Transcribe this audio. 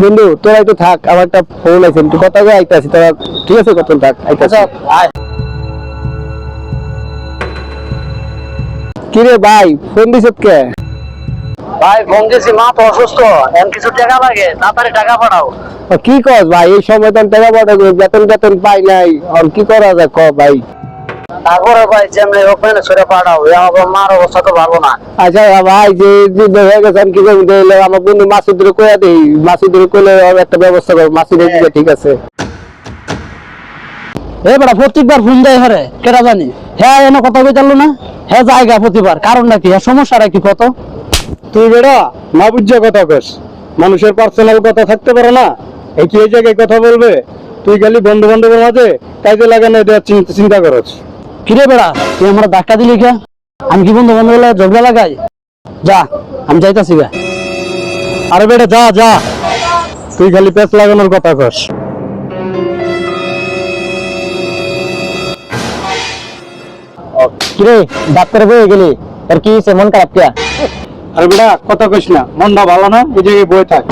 বন্ধু তোরা একটু থাক, আমার একটা ফোন আছে, একটু কথা বলে আইতাছি তোরা। ঠিক আছে, কত থাক, আইতাছি। কিরে ভাই, ফোন দিছ কে? ভাই ফোন দিছি, মা তো অসুস্থ, এখন কিছু টাকা লাগে, তাড়াতাড়ি টাকা পাঠাও। কি কস ভাই, এই সময় তো আমি টাকা পাঠাবো, বেতন বেতন পাই নাই, আর কি করা যায় ক ভাই? তারপরে ভাই যেমনি হোক মানে ছেড়ে পাঠাও, আমার মার অবস্থা তো ভালো না। আচ্ছা ভাই, যে যুদ্ধ হয়ে গেছে, আমি কি করবো? আমার বন্ধু মাসুদের কইয়া দেই, মাসুদের কইলে ওর একটা ব্যবস্থা করবো, মাসুদের দিকে ঠিক আছে। এবার প্রত্যেকবার ফোন দেয় হরে কেটা জানি, হ্যাঁ এনে কথা কই চাললো না, হ্যাঁ জায়গা প্রতিবার কারণ নাকি, হ্যাঁ সমস্যাটা কি কত? তুই বেড়া না বুঝছো কথা কস, মানুষের পার্সোনাল কথা থাকতে পারে না, এই কি এই জায়গায় কথা বলবে? তুই খালি বন্ধু বান্ধবের মাঝে কাজে লাগানো এটা চিন্তা করছ। কিরে বেড়া, তুই আমার ধাক্কা দিলি কে? আমি কি বন্ধু বন্ধু ঝগড়া লাগাই? যা, আমি যাইতাছি গা। আরে বেটা যা যা, তুই খালি পেঁচ লাগানোর কথা কস। কিরে ডাক্তার বয়ে গেলি, আর কি মন খারাপ কে? আরে বেটা কথা কইস না, মনটা ভালো না, এই জায়গায় বয়ে থাক।